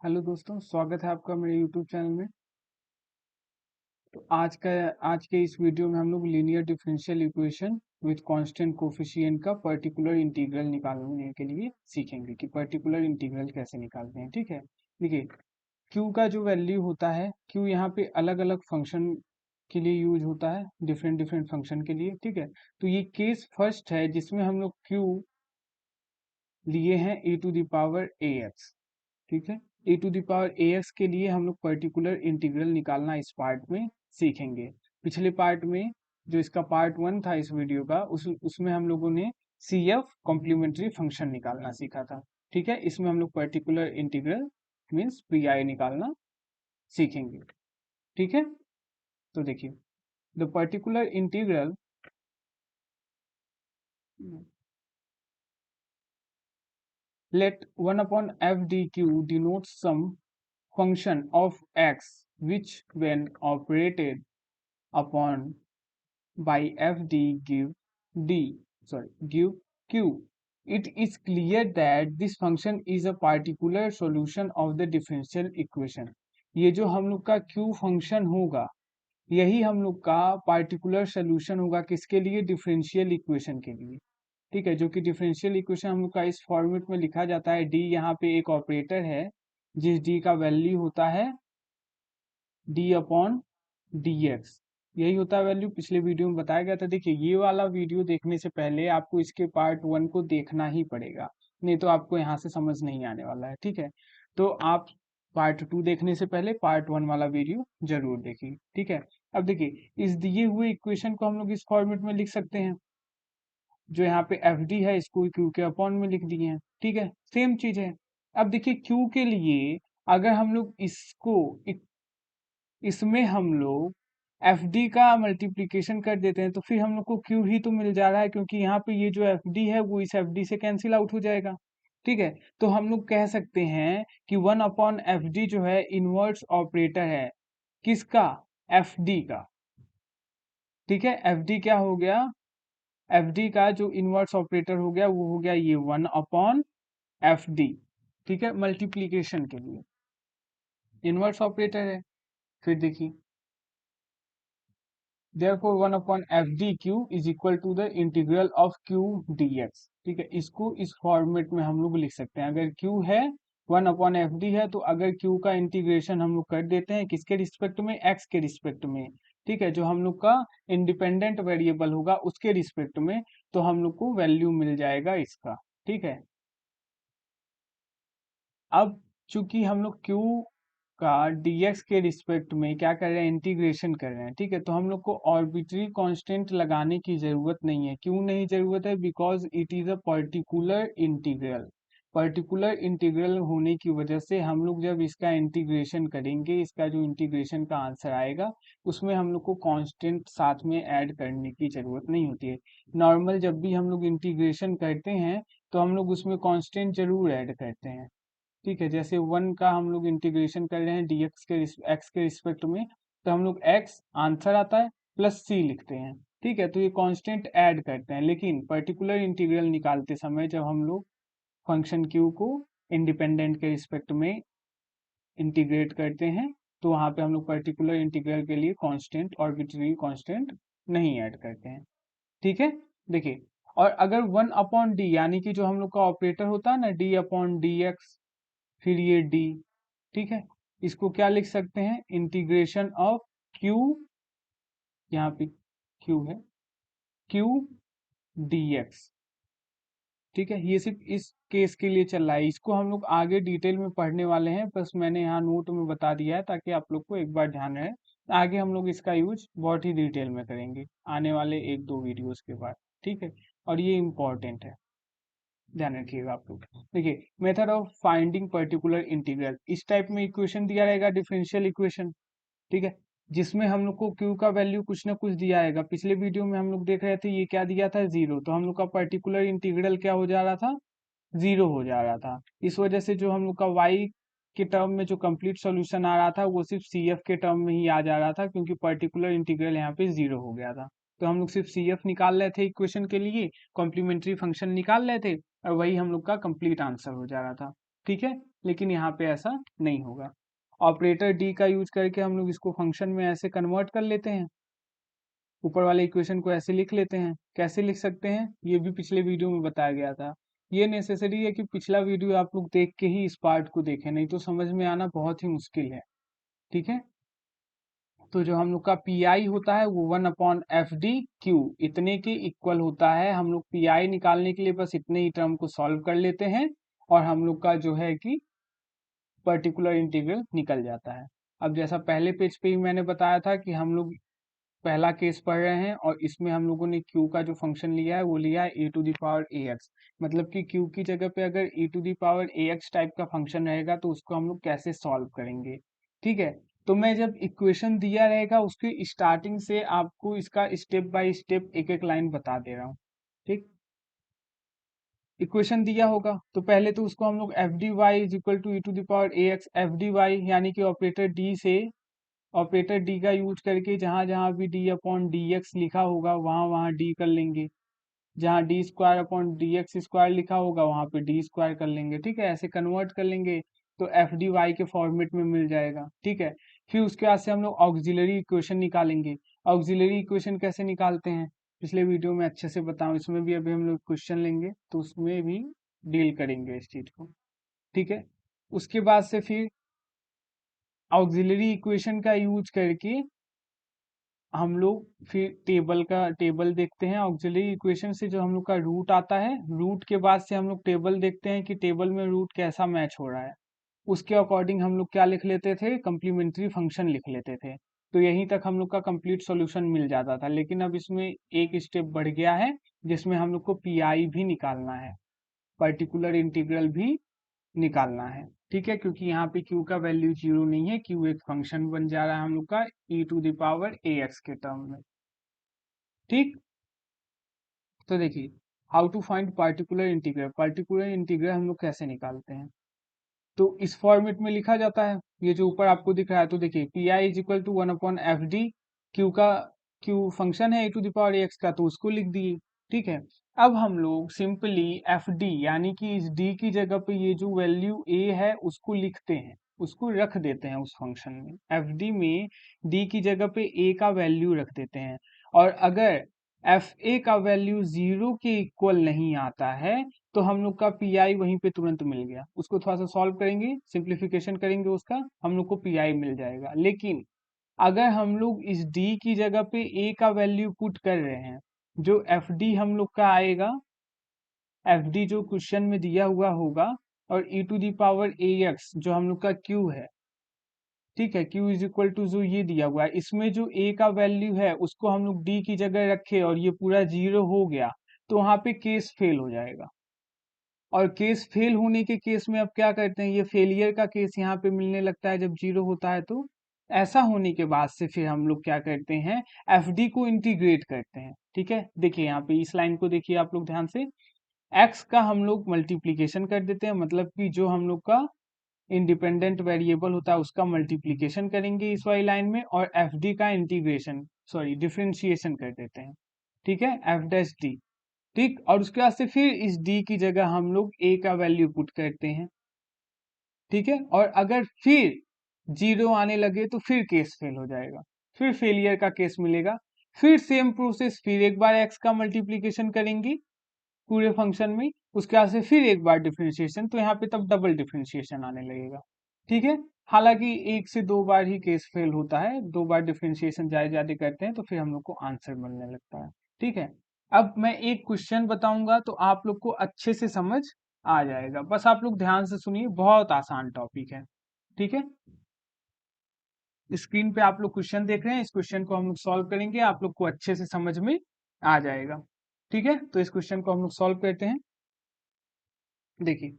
Hello दोस्तों, स्वागत है आपका मेरे यूट्यूब चैनल में। तो आज के इस वीडियो में हम लोग linear differential equation with constant coefficient का पर्टिकुलर इंटीग्रल निकालने के लिए सीखेंगे कि पर्टिकुलर इंटीग्रल कैसे निकालते हैं। ठीक है, देखिए q का जो वैल्यू होता है, q यहाँ पे अलग अलग फंक्शन के लिए यूज होता है, डिफरेंट डिफरेंट फंक्शन के लिए। ठीक है, तो ये केस फर्स्ट है जिसमें हम लोग q लिए हैं e⁴ax। ठीक है, e⁴ax के लिए हम लोग पर्टिकुलर इंटीग्रल निकालना इस पार्ट में सीखेंगे। पिछले पार्ट में जो इसका पार्ट 1 था इस वीडियो का, उसमें हम लोगों ने CF कॉम्प्लीमेंट्री फंक्शन निकालना सीखा था। ठीक है, इसमें हम लोग पर्टिकुलर इंटीग्रल मीन्स PI निकालना सीखेंगे। ठीक है, तो देखिए the particular integral let 1/f dq denotes some function of x which when operated upon by fd give q. It is clear that this function is a particular solution of the differential equation. ये जो हम लोग का q function होगा, यही हम लोग का पार्टिकुलर सोल्यूशन होगा किसके लिए? डिफरेंशियल इक्वेशन के लिए। ठीक है, जो कि डिफरेंशियल इक्वेशन हम लोग का इस फॉर्मेट में लिखा जाता है। डी यहाँ पे एक ऑपरेटर है जिस डी का वैल्यू होता है d/dx, यही होता है वैल्यू। पिछले वीडियो में बताया गया था। देखिए ये वाला वीडियो देखने से पहले आपको इसके पार्ट 1 को देखना ही पड़ेगा, नहीं तो आपको यहाँ से समझ नहीं आने वाला है। ठीक है, तो आप पार्ट 2 देखने से पहले पार्ट 1 वाला वीडियो जरूर देखिए। ठीक है, अब देखिए इस दिए हुए इक्वेशन को हम लोग इस फॉर्मेट में लिख सकते हैं। जो यहाँ पे एफ डी है इसको क्यू के अपॉन में लिख दिए हैं। ठीक है, सेम चीज है। अब देखिए क्यू के लिए अगर हम लोग इसमें हम लोग एफ डी का मल्टीप्लीकेशन कर देते हैं तो फिर हम लोग को क्यू ही तो मिल जा रहा है, क्योंकि यहाँ पे ये जो एफ डी है वो इस एफ डी से कैंसिल आउट हो जाएगा। ठीक है, तो हम लोग कह सकते हैं कि 1/FD जो है इनवर्स ऑपरेटर है किसका? एफ डी का। ठीक है, एफ डी क्या हो गया? एफ डी का जो इनवर्स ऑपरेटर हो गया वो हो गया ये 1/FD। ठीक है, मल्टीप्लीकेशन के लिए इनवर्स ऑपरेटर है। फिर देखिए therefore 1/FDQ is equal to the integral of Q dx। ठीक है, इसको इस फॉर्मेट में हम लोग लिख सकते हैं। अगर Q है 1/FD है तो अगर Q का इंटीग्रेशन हम लोग कर देते हैं किसके रिस्पेक्ट में? x के रिस्पेक्ट में। ठीक है, जो हम लोग का इंडिपेंडेंट वेरिएबल होगा उसके रिस्पेक्ट में, तो हम लोग को वैल्यू मिल जाएगा इसका। ठीक है, अब चूंकि हम लोग Q का dx के रिस्पेक्ट में क्या कर रहे हैं? इंटीग्रेशन कर रहे हैं। ठीक है, तो हम लोग को ऑर्बिट्री कांस्टेंट लगाने की जरूरत नहीं है। क्यों नहीं जरूरत है? Because it is a particular integral. Particular integral होने की वजह से हम लोग जब इसका इंटीग्रेशन करेंगे, इसका जो इंटीग्रेशन का आंसर आएगा उसमें हम लोग को कांस्टेंट साथ में ऐड करने की जरूरत नहीं होती है। नॉर्मल जब भी हम लोग इंटीग्रेशन करते हैं तो हम लोग उसमें कांस्टेंट जरूर ऐड करते हैं। ठीक है, जैसे 1 का हम लोग इंटीग्रेशन कर रहे हैं dx के x के रिस्पेक्ट में, तो हम लोग x आंसर आता है प्लस c लिखते हैं। ठीक है, तो ये कांस्टेंट ऐड करते हैं। लेकिन पर्टिकुलर इंटीग्रल निकालते समय जब हम लोग फंक्शन q को इंडिपेंडेंट के रिस्पेक्ट में इंटीग्रेट करते हैं तो वहां पे हम लोग पर्टिकुलर इंटीग्रल के लिए कांस्टेंट आर्बिट्रेरी कांस्टेंट नहीं ऐड करते हैं। ठीक है, देखिए और अगर 1/d यानी कि जो हम लोग का ऑपरेटर होता है ना d/dx, फिर ये d। ठीक है, इसको क्या लिख सकते हैं? इंटीग्रेशन ऑफ q, यहाँ पे q है, q dx। ठीक है, ये सिर्फ इस केस के लिए चल रहा है। इसको हम लोग आगे डिटेल में पढ़ने वाले हैं, बस मैंने यहाँ नोट में बता दिया है ताकि आप लोग को एक बार ध्यान रहे। आगे हम लोग इसका यूज बहुत ही डिटेल में करेंगे आने वाले 1-2 वीडियोस के बाद। ठीक है, और ये इम्पोर्टेंट है, ध्यान रखिएगा आप लोग। देखिए method of finding particular integral, इस टाइप में इक्वेशन दिया रहेगा डिफरेंशियल इक्वेशन। ठीक है, जिसमें हम लोग को q का वैल्यू कुछ ना कुछ दिया आएगा। पिछले वीडियो में हम लोग देख रहे थे ये क्या दिया था? 0। तो हम लोग का पर्टिकुलर इंटीग्रल क्या हो जा रहा था? 0 हो जा रहा था। इस वजह से जो हम लोग का y के टर्म में जो कंप्लीट सॉल्यूशन आ रहा था वो सिर्फ CF के टर्म में ही आ जा रहा था, क्योंकि पर्टिकुलर इंटीग्रल यहाँ पे 0 हो गया था। तो हम लोग सिर्फ CF निकाल रहे थे इक्वेशन के लिए, कॉम्प्लीमेंट्री फंक्शन निकाल रहे थे, और वही हम लोग का कंप्लीट आंसर हो जा रहा था। ठीक है, लेकिन यहाँ पे ऐसा नहीं होगा। ऑपरेटर डी का यूज करके हम लोग इसको फंक्शन में ऐसे कन्वर्ट कर लेते हैं, ऊपर वाले इक्वेशन को ऐसे लिख लेते हैं। कैसे लिख सकते हैं ये भी पिछले वीडियो में बताया गया था। ये नेसेसरी है कि पिछला वीडियो आप लोग देख के ही इस पार्ट को देखें, नहीं तो समझ में आना बहुत ही मुश्किल है। ठीक है, तो जो हम लोग का पी आई होता है वो 1/FD/Q इतने के इक्वल होता है। हम लोग पी आई निकालने के लिए बस इतने ही टर्म को सॉल्व कर लेते हैं और हम लोग का जो है कि पर्टिकुलर इंटीग्रल निकल जाता है। अब जैसा पहले पेज पे ही मैंने बताया था कि हम लोग पहला केस पढ़ रहे हैं और इसमें हम लोगों ने q का जो फंक्शन लिया है वो लिया है e⁴ax, मतलब कि q की जगह पे अगर e⁴ax टाइप का फंक्शन रहेगा तो उसको हम लोग कैसे सॉल्व करेंगे। ठीक है, तो मैं जब इक्वेशन दिया रहेगा उसके स्टार्टिंग से आपको इसका स्टेप बाय स्टेप एक एक लाइन बता दे रहा हूँ। ठीक, इक्वेशन दिया होगा तो पहले तो उसको हम लोग F D Y is equal to e⁴ax F D Y यानी कि ऑपरेटर डी से ऑपरेटर डी का यूज करके जहां जहां भी डी अपॉन डी एक्स लिखा होगा वहां वहां डी कर लेंगे, जहां D square upon D x square लिखा होगा वहां पे डी स्क्वायर कर लेंगे। ठीक है, ऐसे कन्वर्ट कर लेंगे तो एफ डी वाई के फॉर्मेट में मिल जाएगा। ठीक है, फिर उसके बाद से हम लोग ऑक्सिलरी इक्वेशन निकालेंगे। ऑक्सिलरी इक्वेशन कैसे निकालते हैं पिछले वीडियो में अच्छे से बताऊं, इसमें भी अभी हम लोग क्वेश्चन लेंगे तो उसमें भी डील करेंगे इस चीज को। ठीक है, उसके बाद से फिर ऑक्सिलरी इक्वेशन का यूज करके हम लोग फिर टेबल देखते हैं। ऑक्सिलरी इक्वेशन से जो हम लोग का रूट आता है, रूट के बाद से हम लोग टेबल देखते हैं कि टेबल में रूट कैसा मैच हो रहा है, उसके अकॉर्डिंग हम लोग क्या लिख लेते थे, कंप्लीमेंट्री फंक्शन लिख लेते थे। तो यहीं तक हम लोग का कंप्लीट सॉल्यूशन मिल जाता था। लेकिन अब इसमें एक स्टेप बढ़ गया है जिसमें हम लोग को पी आई भी निकालना है, पर्टिकुलर इंटीग्रल भी निकालना है। ठीक है, क्योंकि यहाँ पे q का वैल्यू 0 नहीं है, q एक फंक्शन बन जा रहा है हम लोग का e⁴ax के टर्म में। ठीक, तो देखिए how to find particular integral. Particular integral हम लोग कैसे निकालते हैं, तो इस फॉर्मेट में लिखा जाता है, ये जो ऊपर आपको दिख रहा है। तो देखिए P I is equal to 1/FD, Q का क्यू फंक्शन है e⁴ax का तो उसको लिख दिए। ठीक है, अब हम लोग सिंपली एफ डी यानी कि इस डी की जगह पे ये जो वैल्यू ए है उसको लिखते हैं, उसको रख देते हैं उस फंक्शन में। एफ डी में डी की जगह पे ए का वैल्यू रख देते हैं, और अगर एफ ए का वैल्यू 0 के इक्वल नहीं आता है तो हम लोग का पी आई वहीं पे तुरंत मिल गया। उसको थोड़ा सा सॉल्व करेंगे, सिंप्लीफिकेशन करेंगे उसका, हम लोग को पी आई मिल जाएगा। लेकिन अगर हम लोग इस डी की जगह पे ए का वैल्यू पुट कर रहे हैं, जो एफ डी हम लोग का आएगा, एफ डी जो क्वेश्चन में दिया हुआ होगा, और e⁴ax जो हम लोग का q है। ठीक है, q इज इक्वल टू जो ये दिया हुआ है, इसमें जो a का वैल्यू है उसको हम लोग d की जगह रखे और ये पूरा 0 हो गया, तो वहां पे केस फेल हो जाएगा। और केस फेल होने के केस में अब क्या करते हैं, ये फेलियर का केस यहाँ पे मिलने लगता है जब 0 होता है। तो ऐसा होने के बाद से फिर हम लोग क्या करते हैं, एफ डी को इंटीग्रेट करते हैं। ठीक है, देखिए यहाँ पे इस लाइन को देखिए आप लोग ध्यान से, एक्स का हम लोग मल्टीप्लीकेशन कर देते हैं, मतलब कि जो हम लोग का इंडिपेंडेंट वेरिएबल होता है उसका मल्टीप्लीकेशन करेंगे इस वाली लाइन में, और एफ डी का इंटीग्रेशन सॉरी डिफ्रेंशिएशन कर देते हैं। ठीक है, एफ डैश डी। ठीक, और उसके बाद से फिर इस डी की जगह हम लोग ए का वैल्यू पुट करते हैं। ठीक है, और अगर फिर 0 आने लगे तो फिर केस फेल हो जाएगा, फिर फेलियर का केस मिलेगा। फिर सेम प्रोसेस, फिर एक बार एक्स का मल्टीप्लीकेशन करेंगे पूरे फंक्शन में, उसके बाद से फिर एक बार डिफरेंशिएशन, तो यहाँ पे तब डबल डिफरेंशिएशन आने लगेगा। ठीक है, हालांकि एक से दो बार ही केस फेल होता है, दो बार डिफरेंशिएशन ज्यादा ज्यादा करते हैं तो फिर हम लोग को आंसर मिलने लगता है। ठीक है, अब मैं एक क्वेश्चन बताऊंगा तो आप लोग को अच्छे से समझ आ जाएगा, बस आप लोग ध्यान से सुनिए, बहुत आसान टॉपिक है। ठीक है, स्क्रीन पे आप लोग क्वेश्चन देख रहे हैं, इस क्वेश्चन को हम लोग सॉल्व करेंगे, आप लोग को अच्छे से समझ में आ जाएगा। ठीक है, तो इस क्वेश्चन को हम लोग सॉल्व करते हैं। देखिए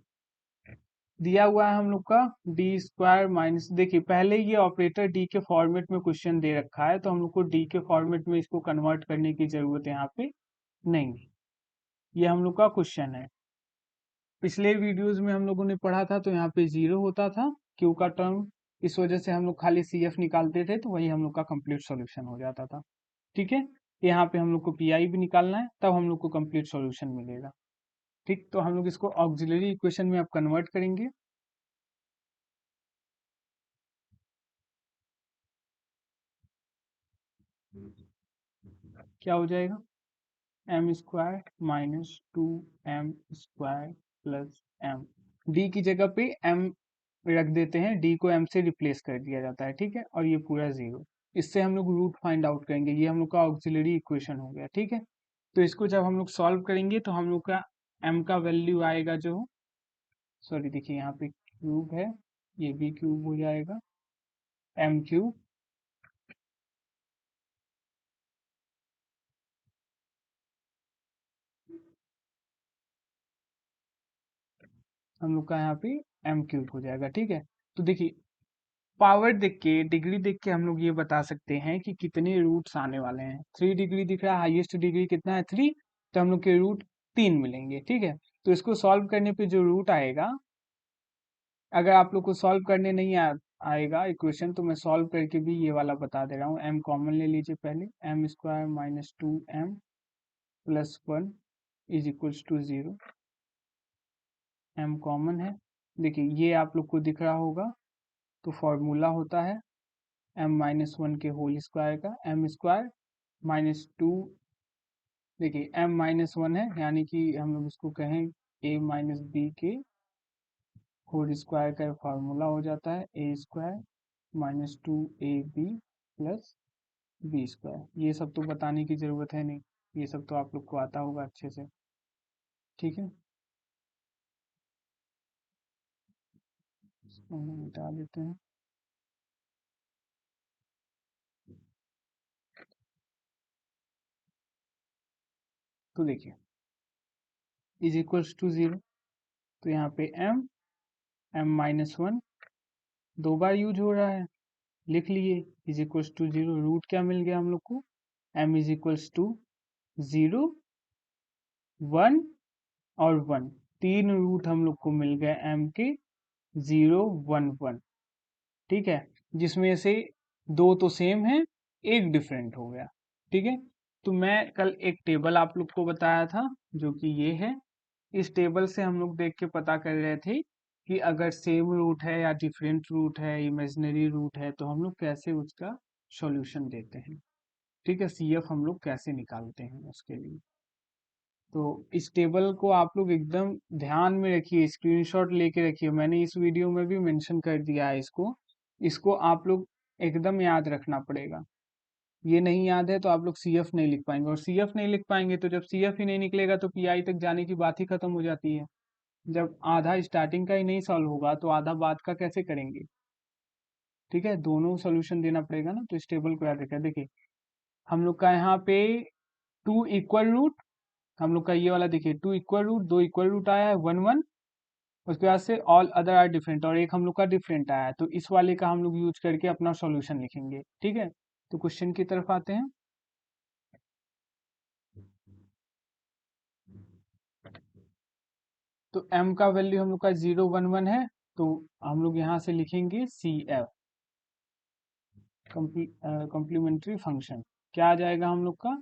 दिया हुआ है हम लोग का डी स्क्वायर माइनस, देखिए पहले ये ऑपरेटर डी के फॉर्मेट में क्वेश्चन दे रखा है तो हम लोग को डी के फॉर्मेट में इसको कन्वर्ट करने की जरूरत यहाँ पे नहीं है। ये हम लोग का क्वेश्चन है, पिछले वीडियोस में हम लोगों ने पढ़ा था तो यहाँ पे 0 होता था क्यू का टर्म, इस वजह से हम लोग खाली सी एफ निकालते थे तो वही हम लोग का कंप्लीट सॉल्यूशन हो जाता था। ठीक है, यहाँ पे हम लोग को पी आई भी निकालना है, तब हम लोग को कंप्लीट सॉल्यूशन मिलेगा। ठीक, तो हम लोग इसको ऑक्सिलरी इक्वेशन में अब कन्वर्ट करेंगे। क्या हो जाएगा, M square minus 2m² plus M. D की जगह पे एम रख देते हैं, डी को एम से रिप्लेस कर दिया जाता है, ठीक है, और ये पूरा जीरो। इससे हम लोग रूट फाइंड आउट करेंगे, ये हम लोग का ऑक्सिलरी इक्वेशन हो गया, ठीक है। तो इसको जब हम लोग सॉल्व करेंगे तो हम लोग का एम का वैल्यू आएगा जो, सॉरी देखिए यहाँ पे क्यूब है, ये भी क्यूब हो जाएगा, m³ हम लोग का यहाँ पे m³ हो जाएगा, ठीक है। तो देखिए पावर देख के, डिग्री देख के हम लोग ये बता सकते हैं कि कितने रूट्स आने वाले हैं। 3 डिग्री दिख रहा है, हाईएस्ट डिग्री कितना है 3, तो हम लोग के रूट 3 मिलेंगे, ठीक है। तो इसको सॉल्व करने पे जो रूट आएगा, अगर आप लोग को सॉल्व करने नहीं आएगा इक्वेशन, तो मैं सॉल्व करके भी ये वाला बता दे रहा हूँ। m कॉमन ले लीजिए पहले, m² minus 2m plus 1 is equals to 0। m common है, देखिए ये आप लोग को दिख रहा होगा, तो फॉर्मूला होता है m-1 के होल स्क्वायर का, m² माइनस 2, देखिए m-1 है, यानी कि हम लोग इसको कहें a माइनस बी के होल स्क्वायर का फॉर्मूला हो जाता है a² minus 2ab plus b²। ये सब तो बताने की जरूरत है नहीं, ये सब तो आप लोग को आता होगा अच्छे से, ठीक है। इसको हम मिटा देते हैं। तो देखिए इज इक्वल्स टू 0, तो यहाँ पे m-1 दो बार यूज हो रहा है, लिख लिए, इज इक्वल्स टू 0। रूट क्या मिल गया हम लोग को, m इज इक्वल्स टू 0, 1 और 1, तीन रूट हम लोग को मिल गए m के, 0 1 1, ठीक है, जिसमें से दो तो सेम है, एक डिफरेंट हो गया, ठीक है। तो मैं कल एक टेबल आप लोग को बताया था, जो कि ये है। इस टेबल से हम लोग देख के पता कर रहे थे कि अगर सेम रूट है या डिफरेंट रूट है, इमेजिनरी रूट है, तो हम लोग कैसे उसका सॉल्यूशन देते हैं, ठीक है, सीएफ हम लोग कैसे निकालते हैं उसके लिए। तो इस टेबल को आप लोग एकदम ध्यान में रखिए, स्क्रीनशॉट लेके रखिए, मैंने इस वीडियो में भी मेंशन कर दिया है इसको। इसको आप लोग एकदम याद रखना पड़ेगा, ये नहीं याद है तो आप लोग सीएफ नहीं लिख पाएंगे, और सीएफ नहीं लिख पाएंगे तो जब सीएफ ही नहीं निकलेगा तो पीआई तक जाने की बात ही खत्म हो जाती है। जब आधा स्टार्टिंग का ही नहीं सॉल्व होगा तो आधा बाद का कैसे करेंगे, ठीक है, दोनों सोल्यूशन देना पड़ेगा ना। तो इस टेबल को याद रखिए, देखिए हम लोग का यहाँ पे 2 इक्वल रूट, हम लोग का ये वाला देखिए 2 इक्वल रूट, 2 इक्वल रूट आया है 1 1, उसके बाद से ऑल अदर आर डिफरेंट, और एक हम लोग का डिफरेंट आया है, तो इस वाले का हम लोग यूज करके अपना सॉल्यूशन लिखेंगे, ठीक है। तो क्वेश्चन की तरफ आते हैं। तो m का वैल्यू हम लोग का 0 1 1 है, तो हम लोग यहाँ से लिखेंगे सी एफ, कॉम्प्लीमेंट्री फंक्शन। क्या आ जाएगा हम लोग का,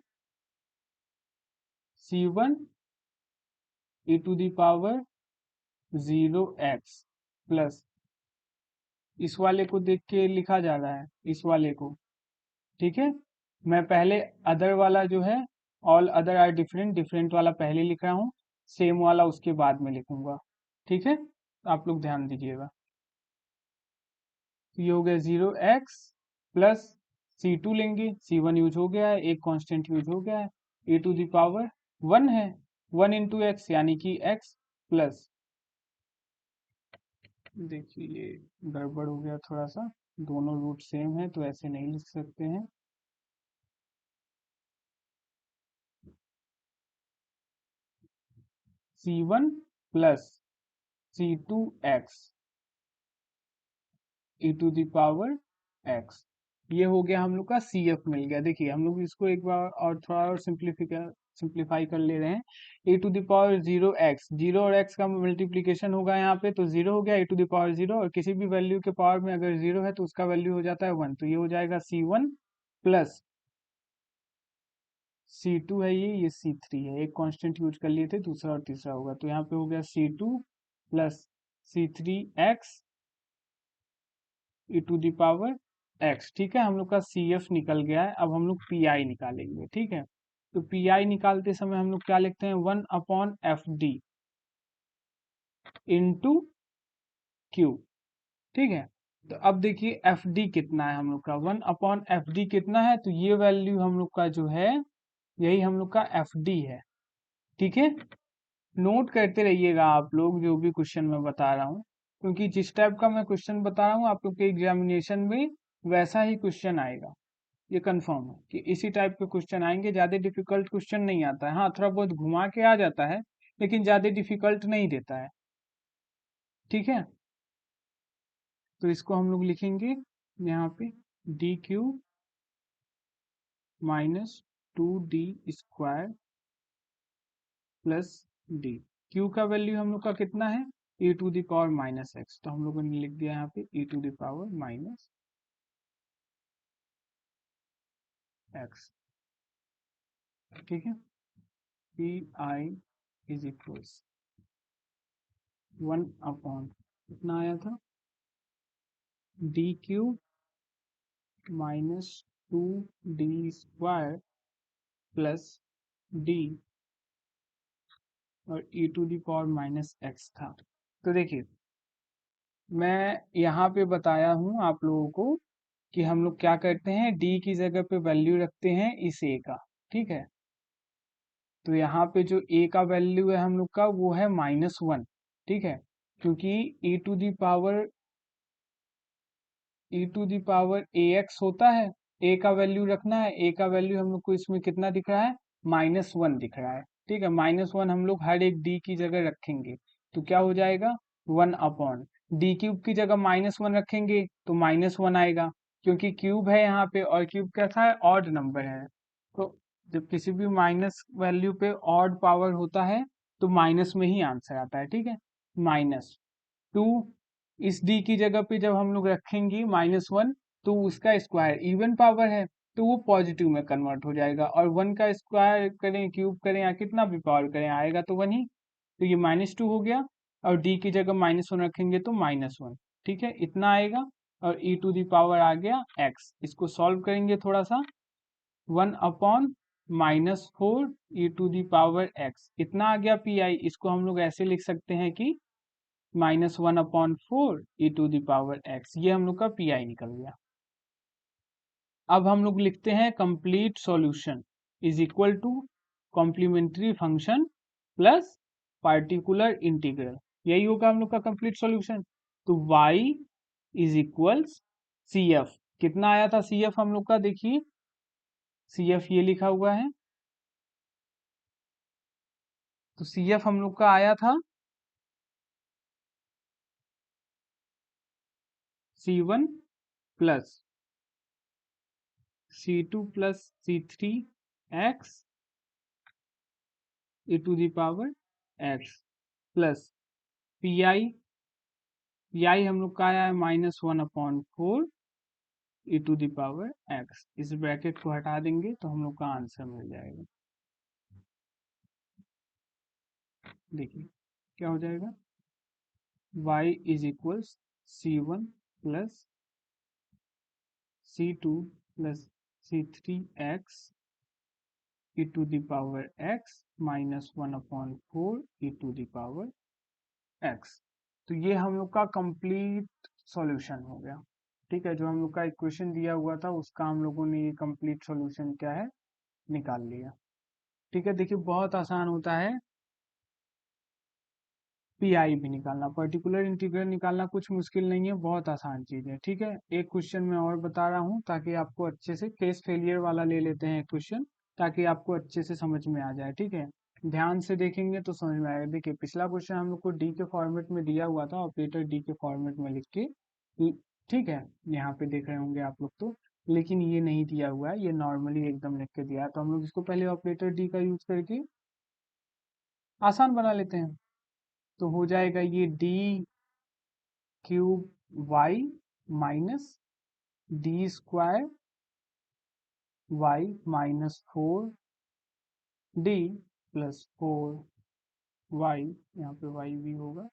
C1 e to the power 0x plus, इस वाले को देख के लिखा जा रहा है, इस वाले को, ठीक है। मैं पहले अदर वाला जो है, all other are different, different वाला पहले लिख रहा हूँ, सेम वाला उसके बाद में लिखूंगा, ठीक है। तो आप लोग ध्यान दीजिएगा। तो ये हो गया 0x प्लस C2 लेंगे, C1 यूज हो गया है, एक कांस्टेंट यूज हो गया है, e टू द पावर 1 है, 1 इंटू एक्स यानी कि x प्लस, देखिए ये गड़बड़ हो गया थोड़ा सा, दोनों रूट सेम है तो ऐसे नहीं लिख सकते हैं। C1 plus C2x e to the power x, ये हो गया हम लोग का CF मिल गया। देखिए हम लोग इसको एक बार और थोड़ा और सिंप्लीफाई कर ले रहे हैं। e to the power 0x, 0 और x का मल्टीप्लीकेशन होगा यहाँ पे, तो 0 हो गया e टू द पावर 0, और किसी भी वैल्यू के पावर में अगर 0 है तो उसका वैल्यू हो जाता है 1, तो ये हो जाएगा C1 प्लस C2 है, ये C3 है, एक कांस्टेंट यूज कर लिए थे, दूसरा और तीसरा होगा, तो यहाँ पे हो गया C2 plus C3x e to the power x, ठीक है। हम लोग का CF निकल गया है, अब हम लोग PI निकालेंगे, ठीक है। तो पी आई निकालते समय हम लोग क्या लिखते हैं, 1/FD इंटू क्यू। ठीक है, तो अब देखिए एफ डी कितना है हम लोग का, 1/FD कितना है, तो ये वैल्यू हम लोग का जो है, यही हम लोग का एफ डी है। ठीक है, नोट करते रहिएगा आप लोग जो भी क्वेश्चन मैं बता रहा हूँ, क्योंकि जिस टाइप का मैं क्वेश्चन बता रहा हूँ आप लोग के एग्जामिनेशन में वैसा ही क्वेश्चन आएगा, ये कंफर्म है कि इसी टाइप के क्वेश्चन आएंगे। ज्यादा डिफिकल्ट क्वेश्चन नहीं आता है, हाँ थोड़ा बहुत घुमा के आ जाता है, लेकिन ज्यादा डिफिकल्ट नहीं देता है। ठीक है, तो इसको हम लोग लिखेंगे यहाँ पे DQ -2D² plus D. Q का वैल्यू हम लोग का कितना है, e⁻⁻x, तो हम लोगों ने लिख दिया यहाँ पे e⁻⁻x। ठीक है, P I is equals 1 upon कितना आया था, DQ -2D² प्लस डी, और e⁻⁻x था। तो देखिए मैं यहाँ पे बताया हूँ आप लोगों को कि हम लोग क्या करते हैं, d की जगह पे वैल्यू रखते हैं इस a का। ठीक है, तो यहाँ पे जो a का वैल्यू है हम लोग का वो है -1। ठीक है, क्योंकि e⁻ax होता है, a का वैल्यू रखना है, a का वैल्यू हम लोग को इसमें कितना दिख रहा है, -1 दिख रहा है। ठीक है, -1 हम लोग हर एक d की जगह रखेंगे, तो क्या हो जाएगा, 1/d³ की जगह -1 रखेंगे तो -1 आएगा, क्योंकि क्यूब है यहाँ पे, और क्यूब कैसा है, ऑड नंबर है। तो जब किसी भी माइनस वैल्यू पे ऑड पावर होता है तो माइनस में ही आंसर आता है। ठीक है, -2 इस डी की जगह पे जब हम लोग रखेंगे -1, तो उसका स्क्वायर इवन पावर है, तो वो पॉजिटिव में कन्वर्ट हो जाएगा, और 1 का स्क्वायर करें, क्यूब करें, या कितना भी पावर करें आएगा तो 1 ही। तो ये -2 हो गया, और डी की जगह -1 रखेंगे तो -1। ठीक है, इतना आएगा, और e⁻ आ गया x। इसको सॉल्व करेंगे थोड़ा सा, 1/-4 e⁻x इतना आ गया पी आई। इसको हम लोग ऐसे लिख सकते हैं कि -1/4 e⁻x, ये हम लोग का पी आई निकल गया। अब हम लोग लिखते हैं complete solution is equal to complementary function plus particular integral, यही होगा हम लोग का कंप्लीट सॉल्यूशन। तो y इज इक्वल्स CF, कितना आया था CF हम लोग का, देखिए CF ये लिखा हुआ है, तो CF हम लोग का आया था C1 plus C2 plus C3x e⁻x plus P आई हम लोग का आया है -1/4 e⁻x। इस ब्रैकेट को हटा देंगे तो हम लोग का आंसर मिल जाएगा। देखिए क्या हो जाएगा, y is equals C1 plus C2 plus C3x e⁻x -1/4 e⁻x। तो ये हम लोग का कंप्लीट सॉल्यूशन हो गया। ठीक है, जो हम लोग का इक्वेशन दिया हुआ था उसका हम लोगों ने ये कंप्लीट सॉल्यूशन क्या है, निकाल लिया। ठीक है, देखिए बहुत आसान होता है पी आई भी निकालना, पर्टिकुलर इंटीग्रल निकालना कुछ मुश्किल नहीं है, बहुत आसान चीज है। ठीक है, एक क्वेश्चन मैं और बता रहा हूँ ताकि आपको अच्छे से, केस फेलियर वाला ले लेते हैं क्वेश्चन, ताकि आपको अच्छे से समझ में आ जाए। ठीक है, ध्यान से देखेंगे तो समझ में आएगा। देखिए पिछला क्वेश्चन हम लोग को डी के फॉर्मेट में दिया हुआ था, ऑपरेटर डी के फॉर्मेट में लिख के, ठीक है यहाँ पे देख रहे होंगे आप लोग तो, लेकिन ये नहीं दिया हुआ है, ये नॉर्मली एकदम लिख के दिया है, तो हम लोग इसको पहले ऑपरेटर डी का यूज करके आसान बना लेते हैं। तो हो जाएगा ये D³ minus D² y -4D plus 4y, यहाँ पे y भी होगा,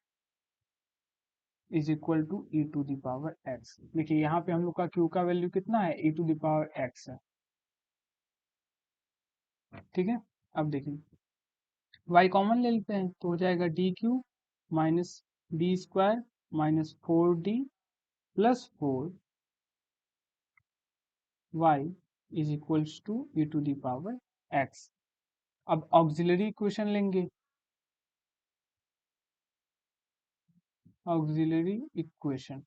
इज इक्वल टू e⁻x। देखिए यहाँ पे हम लोग का q का वैल्यू कितना है, e⁻x है। ठीक है, अब देखिए y कॉमन ले लेते हैं तो हो जाएगा D cube minus D square minus 4d plus 4y is equals to e to the power x। अब ऑक्सिलरी इक्वेशन लेंगे, ऑक्सिलरी इक्वेशन। तो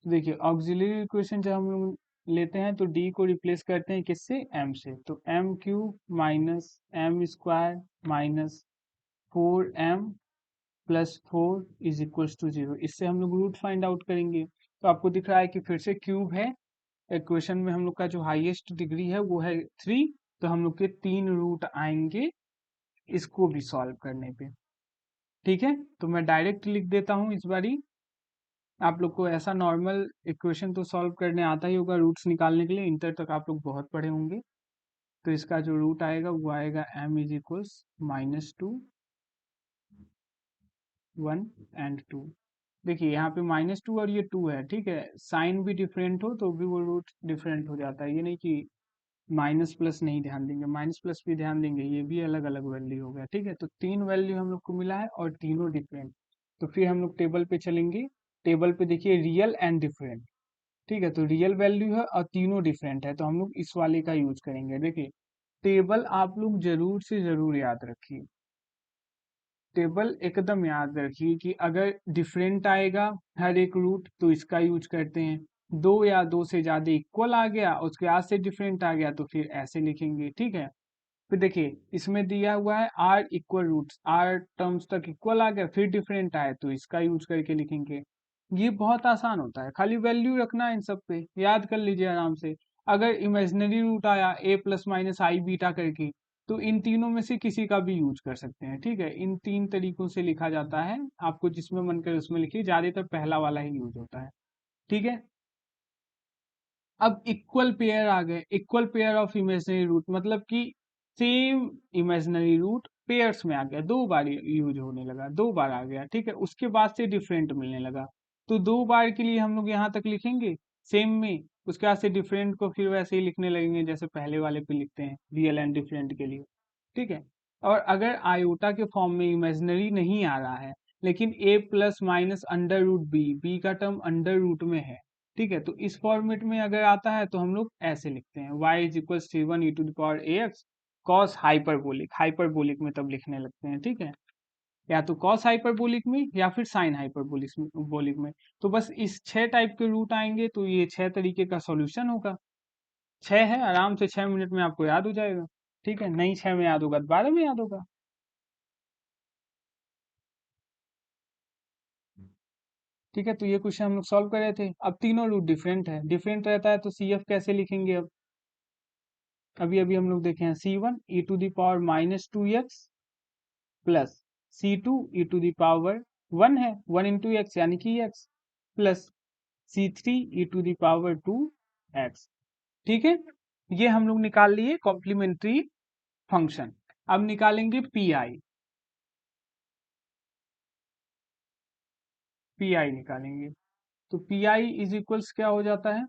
देखिए ऑक्सिलरी इक्वेशन जब हम लोग लेते हैं तो d को रिप्लेस करते हैं किससे, m से, तो m cube minus m square minus 4m plus 4 is equals to 0। इससे हम लोग रूट फाइंड आउट करेंगे। तो आपको दिख रहा है कि फिर से क्यूब है, इक्वेशन में हम लोग का जो हाईएस्ट डिग्री है वो है 3, तो हम लोग के 3 रूट आएंगे इसको भी सॉल्व करने पे। ठीक है, तो मैं डायरेक्ट लिख देता हूँ इस बारी। आप लोग को ऐसा नॉर्मल इक्वेशन तो सॉल्व करने आता ही होगा, रूट्स निकालने के लिए इंटर तक आप लोग बहुत पढ़े होंगे। तो इसका जो रूट आएगा वो आएगा m इज इक्वल्स -2 1 एंड 2। देखिए यहाँ पे -2 और ये 2 है, ठीक है, साइन भी डिफरेंट हो तो भी वो रूट डिफरेंट हो जाता है। ये नहीं कि माइनस प्लस नहीं ध्यान देंगे, माइनस प्लस भी ध्यान देंगे, ये भी अलग अलग वैल्यू हो गया। ठीक है, तो 3 वैल्यू हम लोग को मिला है और तीनों डिफरेंट। तो फिर हम लोग टेबल पे चलेंगे, टेबल पे देखिए रियल एंड डिफरेंट। ठीक है, तो रियल वैल्यू है और तीनों डिफरेंट है, तो हम लोग इस वाले का यूज करेंगे। देखिए टेबल आप लोग जरूर से जरूर याद रखिए, टेबल एकदम याद रखिए कि अगर डिफरेंट आएगा हर एक रूट तो इसका यूज करते हैं, दो या दो से ज्यादा इक्वल आ गया उसके बाद से डिफरेंट आ गया तो फिर ऐसे लिखेंगे। ठीक है, फिर देखिए इसमें दिया हुआ है are equal roots, are terms तक इक्वल आ गया फिर डिफरेंट आए तो इसका यूज करके लिखेंगे। ये बहुत आसान होता है, खाली वैल्यू रखना है इन सब पे, याद कर लीजिए आराम से। अगर इमेजिनरी रूट आया a plus minus I beta करके तो इन तीनों में से किसी का भी यूज कर सकते हैं। ठीक है, इन 3 तरीकों से लिखा जाता है, आपको जिसमें मन करे उसमें लिखिए, ज्यादातर पहला वाला ही यूज होता है। ठीक है, अब इक्वल पेयर आ गए, equal pair of imaginary root मतलब कि सेम इमेजिनरी रूट पेयर्स में आ गया, 2 बार यूज होने लगा, 2 बार आ गया। ठीक है, उसके बाद से डिफरेंट मिलने लगा, तो 2 बार के लिए हम लोग यहाँ तक लिखेंगे सेम में, उसके बाद से डिफरेंट को फिर वैसे ही लिखने लगेंगे जैसे पहले वाले पे लिखते हैं रियल एंड डिफरेंट के लिए। ठीक है, और अगर आयोटा के फॉर्म में इमेजिनरी नहीं आ रहा है लेकिन a plus minus under root B का टर्म अंडर रूट में है, ठीक है, तो इस फॉर्मेट में अगर आता है तो हम लोग ऐसे लिखते हैं y is equal c1 e to the power ax cos hyperbolic, hyperbolic में तब लिखने लगते हैं। ठीक है, या तो कॉस हाइपरबोलिक में या फिर साइन हाइपरबोलिक में। तो बस इस 6 टाइप के रूट आएंगे तो ये 6 तरीके का सॉल्यूशन होगा। 6 है, आराम से 6 मिनट में आपको याद हो जाएगा। ठीक है, नहीं 6 में याद होगा तो 12 में याद होगा। ठीक है, तो ये क्वेश्चन हम लोग सॉल्व कर रहे थे। अब तीनों रूट डिफरेंट है, डिफरेंट रहता है तो सी एफ कैसे लिखेंगे। अब अभी अभी हम लोग देखे हैं c1 e to the power -2x plus c2 e to the power 1 है, 1 इंटू एक्स यानी कि x plus c3 e to the power 2x। ठीक है, ये हम लोग निकाल लिए कॉम्प्लीमेंट्री फंक्शन। अब निकालेंगे पी आई निकालेंगे। तो पी आई इज इक्वल्स क्या हो जाता है,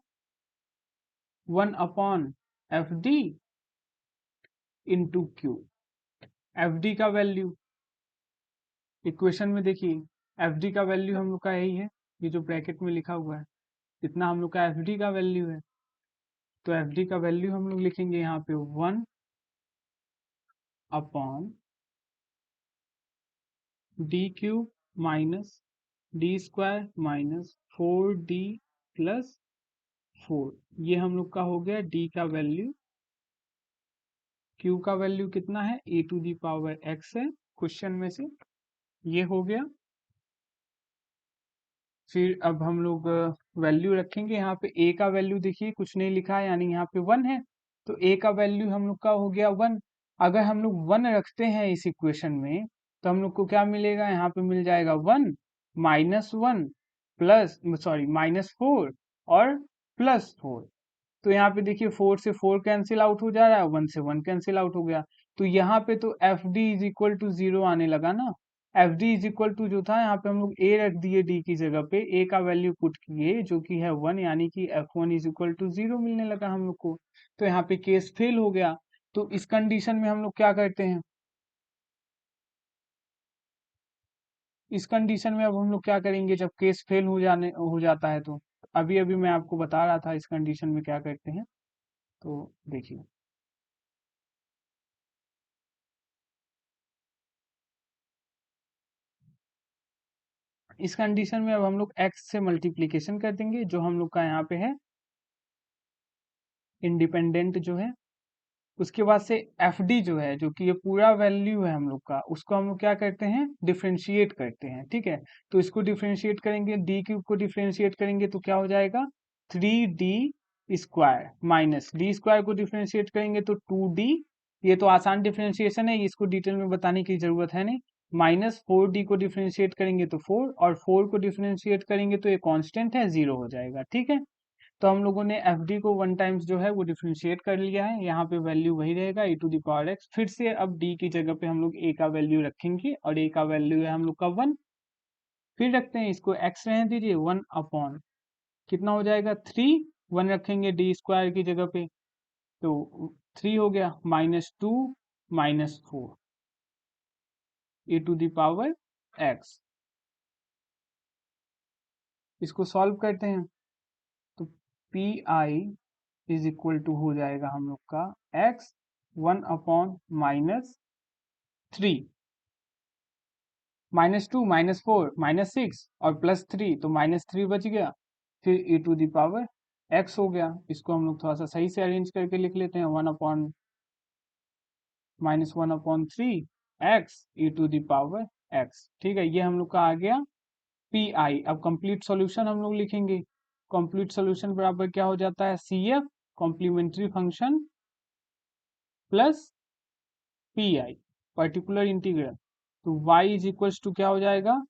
1/FD into Q. F D का वैल्यू इक्वेशन में देखिए, एफ डी का वैल्यू हम लोग का यही है, ये जो ब्रैकेट में लिखा हुआ है इतना हम लोग का एफ डी का वैल्यू है। तो एफ डी का वैल्यू हम लोग लिखेंगे यहाँ पे 1/d³ minus d² minus 4d plus 4। ये हम लोग का हो गया d का वैल्यू, q का वैल्यू कितना है e to the power x है क्वेश्चन में से, ये हो गया। फिर अब हम लोग वैल्यू रखेंगे यहाँ पे, a का वैल्यू देखिए कुछ नहीं लिखा है यानी यहाँ पे 1 है, तो a का वैल्यू हम लोग का हो गया 1। अगर हम लोग 1 रखते हैं इस इक्वेशन में तो हम लोग को क्या मिलेगा, यहाँ पे मिल जाएगा 1 -1 प्लस सॉरी -4 और +4। तो यहाँ पे देखिए 4 से 4 कैंसिल आउट हो जा रहा है, 1 से 1 कैंसिल आउट हो गया। तो यहाँ पे तो F D is equal to 0 आने लगा ना। F D is equal to जो था यहाँ पे हम लोग ए रख दिए डी की जगह पे, ए का वैल्यू पुट किए जो कि है 1 यानी कि F1 इज इक्वल टू 0 मिलने लगा हम लोग को। तो यहाँ पे केस फेल हो गया। तो इस कंडीशन में हम लोग क्या करते हैं, इस कंडीशन में अब हम लोग क्या करेंगे जब केस फेल हो जाता है, तो अभी अभी मैं आपको बता रहा था इस कंडीशन में क्या करते हैं। तो देखिए, इस कंडीशन में अब हम लोग x से मल्टीप्लीकेशन कर देंगे, जो हम लोग का यहाँ पे है इंडिपेंडेंट जो है। उसके बाद से एफ डी जो है, जो कि ये पूरा वैल्यू है हम लोग का, उसको हम लोग क्या करते हैं, डिफ्रेंशिएट करते हैं। ठीक है, तो इसको डिफ्रेंशिएट करेंगे, डी क्यूब को डिफ्रेंशिएट करेंगे तो क्या हो जाएगा, 3d² माइनस डी स्क्वायर को डिफ्रेंशिएट करेंगे तो 2d, ये तो आसान डिफ्रेंशिएशन है, इसको डिटेल में बताने की जरूरत है नहीं। माइनस 4d को डिफ्रेंशिएट करेंगे तो 4, और 4 को डिफ्रेंशिएट करेंगे तो ये कांस्टेंट है, 0 हो जाएगा। ठीक है, तो हम लोगों ने एफ डी को 1 टाइम्स जो है वो डिफ्रेंशिएट कर लिया है, यहाँ पे वैल्यू वही रहेगा e⁻x। फिर से अब डी की जगह पे हम लोग a का वैल्यू रखेंगे, और a का वैल्यू है हम लोग का 1। फिर रखते हैं इसको x रहने दीजिए, 1 अपॉन कितना हो जाएगा 3, 1 रखेंगे डी स्क्वायर की जगह पे तो 3 हो गया, -2 -4 e⁻x। इसको सॉल्व करते हैं तो P I is equal to हो जाएगा हम लोग का x 1/-3, -2 -4 -6 और +3, तो -3 बच गया, फिर e⁻x हो गया। इसको हम लोग थोड़ा सा सही से अरेंज करके लिख लेते हैं, 1/-3x e⁻x। ठीक है, ये हम लोग का आ गया पी आई। अब कंप्लीट सॉल्यूशन हम लोग लिखेंगे। कंप्लीट सॉल्यूशन बराबर क्या हो जाता है, C F complementary function plus P I particular integral. तो y इज इक्वल्स टू क्या हो जाएगा,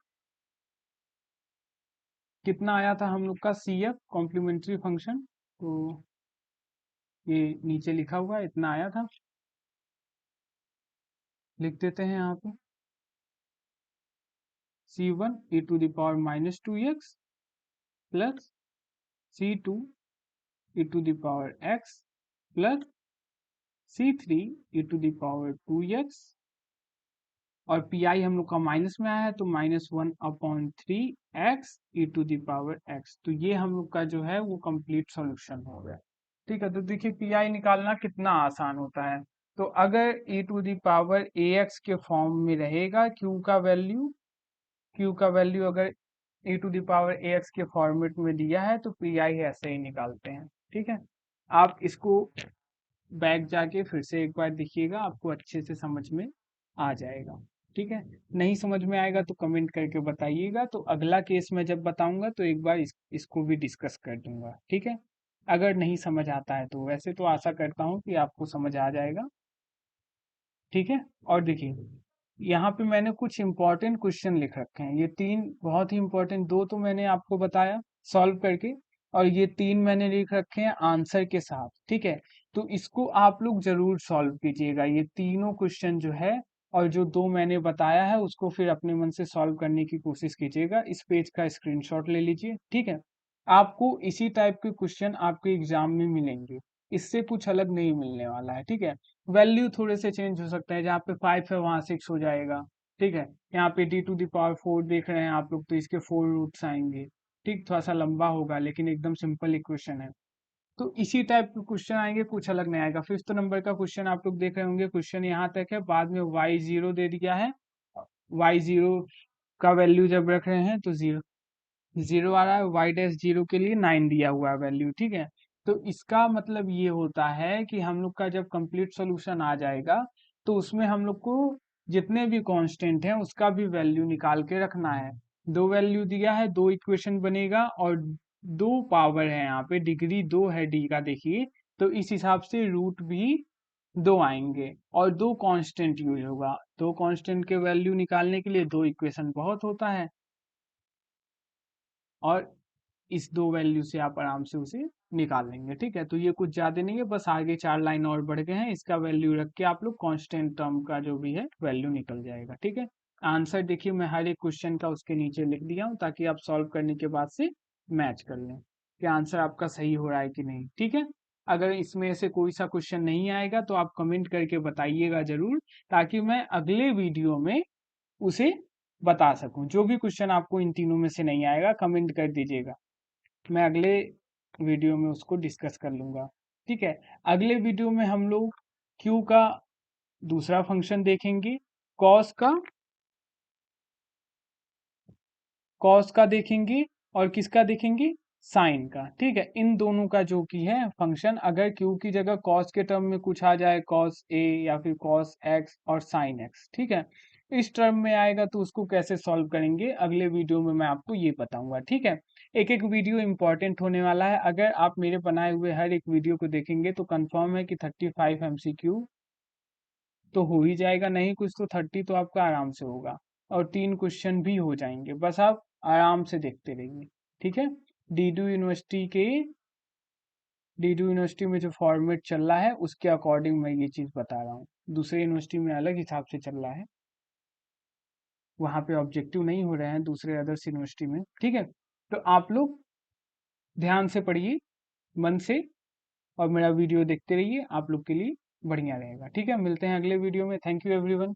कितना आया था हम लोग का सी एफ कॉम्प्लीमेंट्री फंक्शन, तो ये नीचे लिखा हुआ है, इतना आया था, लिख देते हैं यहाँ पे c1 e⁻−2x plus c2 e⁻x plus c3 e⁻2x, और पी आई हम लोग का माइनस में आया है तो -1/3x e⁻x। तो ये हम लोग का जो है वो कंप्लीट सॉल्यूशन हो गया। ठीक है, तो देखिए पी आई निकालना कितना आसान होता है। तो अगर e⁻ax के फॉर्म में रहेगा क्यू का वैल्यू अगर e⁻ax के फॉर्मेट में दिया है तो पी आई ऐसे ही निकालते हैं। ठीक है, आप इसको बैक जाके फिर से एक बार देखिएगा, आपको अच्छे से समझ में आ जाएगा। ठीक है, नहीं समझ में आएगा तो कमेंट करके बताइएगा, तो अगला केस मैं जब बताऊंगा तो एक बार इसको भी डिस्कस कर दूंगा। ठीक है, अगर नहीं समझ आता है तो, वैसे तो आशा करता हूँ कि आपको समझ आ जाएगा। ठीक है, और देखिए यहाँ पे मैंने कुछ इंपॉर्टेंट क्वेश्चन लिख रखे हैं, ये 3 बहुत ही इंपॉर्टेंट, 2 तो मैंने आपको बताया सॉल्व करके, और ये 3 मैंने लिख रखे हैं आंसर के साथ। ठीक है, तो इसको आप लोग जरूर सॉल्व कीजिएगा, ये तीनों क्वेश्चन जो है, और जो 2 मैंने बताया है उसको फिर अपने मन से सॉल्व करने की कोशिश कीजिएगा। इस पेज का स्क्रीनशॉट ले लीजिए। ठीक है, आपको इसी टाइप के क्वेश्चन आपके एग्जाम में मिलेंगे, इससे कुछ अलग नहीं मिलने वाला है। ठीक है, वैल्यू थोड़े से चेंज हो सकता है, जहाँ पे 5 है वहाँ 6 हो जाएगा। ठीक है, यहाँ पे d⁻4 देख रहे हैं आप लोग, तो इसके 4 रूट्स आएंगे। ठीक, थोड़ा सा लंबा होगा लेकिन एकदम सिंपल इक्वेशन है। तो इसी टाइप के क्वेश्चन आएंगे, कुछ अलग नहीं आएगा। 5th नंबर का क्वेश्चन आप लोग देख रहे होंगे, क्वेश्चन यहाँ तक है, बाद में y0 दे दिया है, y0 का वैल्यू जब रख रहे हैं तो 0 0 आ रहा है, y'0 के लिए 9 दिया हुआ है वैल्यू। ठीक है, तो इसका मतलब ये होता है कि हम लोग का जब कंप्लीट सॉल्यूशन आ जाएगा तो उसमें हम लोग को जितने भी कांस्टेंट हैं उसका भी वैल्यू निकाल के रखना है। 2 वैल्यू दिया है, 2 इक्वेशन बनेगा, और 2 पावर है, यहाँ पे डिग्री 2 है डी का, देखिए, तो इस हिसाब से रूट भी 2 आएंगे, और 2 कांस्टेंट यूज होगा। 2 कांस्टेंट के वैल्यू निकालने के लिए 2 इक्वेशन बहुत होता है, और इस 2 वैल्यू से आप आराम से उसे निकाल लेंगे। ठीक है, तो ये कुछ ज्यादा नहीं है, बस आगे 4 लाइन और बढ़ गए हैं, इसका वैल्यू रख के आप लोग कांस्टेंट टर्म का जो भी है वैल्यू निकल जाएगा। ठीक है, आंसर देखिए मैं हर एक क्वेश्चन का उसके नीचे लिख दिया हूँ, ताकि आप सॉल्व करने के बाद से मैच कर लें कि आंसर आपका सही हो रहा है कि नहीं। ठीक है, अगर इसमें से कोई सा क्वेश्चन नहीं आएगा तो आप कमेंट करके बताइएगा जरूर, ताकि मैं अगले वीडियो में उसे बता सकूं। जो भी क्वेश्चन आपको इन तीनों में से नहीं आएगा कमेंट कर दीजिएगा, मैं अगले वीडियो में उसको डिस्कस कर लूंगा। ठीक है, अगले वीडियो में हम लोग क्यू का दूसरा फंक्शन देखेंगे, कॉस का, कॉस का देखेंगे, और किसका देखेंगे, साइन का। ठीक है, इन दोनों का जो कि है फंक्शन, अगर क्यू की जगह कॉस के टर्म में कुछ आ जाए, कॉस ए या फिर कॉस एक्स और साइन एक्स, ठीक है, इस टर्म में आएगा तो उसको कैसे सॉल्व करेंगे अगले वीडियो में मैं आपको ये बताऊंगा। ठीक है, एक एक वीडियो इंपॉर्टेंट होने वाला है, अगर आप मेरे बनाए हुए हर एक वीडियो को देखेंगे तो कंफर्म है कि 35 MCQ तो हो ही जाएगा, नहीं कुछ तो 30 तो आपका आराम से होगा, और 3 क्वेश्चन भी हो जाएंगे, बस आप आराम से देखते रहिए। ठीक है, डीडू यूनिवर्सिटी के, डीडू यूनिवर्सिटी में जो फॉर्मेट चल रहा है उसके अकॉर्डिंग मैं ये चीज़ बता रहा हूँ, दूसरे यूनिवर्सिटी में अलग हिसाब से चल रहा है, वहाँ पे ऑब्जेक्टिव नहीं हो रहे हैं दूसरे अदर्स यूनिवर्सिटी में। ठीक है, तो आप लोग ध्यान से पढ़िए, मन से, और मेरा वीडियो देखते रहिए, आप लोग के लिए बढ़िया रहेगा। ठीक है, मिलते हैं अगले वीडियो में। Thank you everyone.